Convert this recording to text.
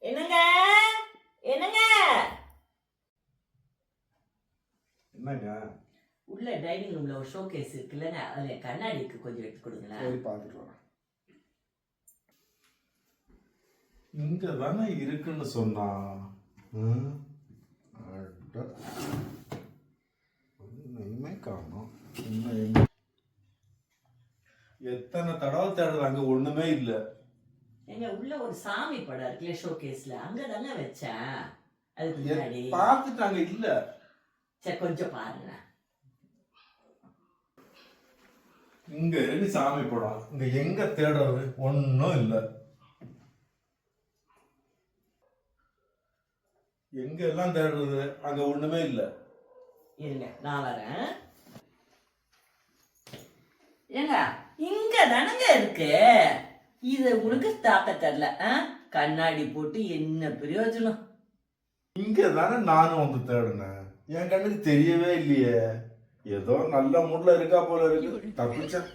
என்னங்க என்னங்க என்னங்க? உள்ள டைனிங் ரூம்ல ஒரு ஷோ கேஸ் இருக்குல்லங்க, அதுல கண்ணாடி இருக்கு, கொஞ்சம் எடுத்து கொடுங்களேன். சரி, பார்த்துட்டு வரேன். இங்க தானே இருக்குன்னு சொன்னா. ஒண்ணுமே காணோம். எத்தனை தடவை தேடுறாங்க, ஒண்ணுமே இல்ல. எங்க உள்ள ஒரு சாமி படம் இருக்குல்ல ஷோ கேஸ்ல, அங்க தானே வச்சேன். அதுக்கு முன்னாடி பார்த்துட்டாங்க, இல்ல. சரி கொஞ்சம் பாருங்க. இங்க இருக்கு சாமி படம், இங்க எங்க தேடுறது? ஒன்னும் இல்ல. எங்க எல்லாம் தேடுறது, அங்க ஒண்ணுமே இல்ல. இருங்க நான் வரேன். ஏங்க இங்க தானங்க இருக்கு, இது உனக்கு தாக்க தெரியல. கண்ணாடி போட்டு என்ன பிரயோஜனம்? இங்க தானே நானும் வந்து தேடினேன், என் கண்ணுக்கு தெரியவே இல்லையே. ஏதோ நல்ல மூட்ல இருக்கா போல இருக்கு, தப்பிச்சேன்.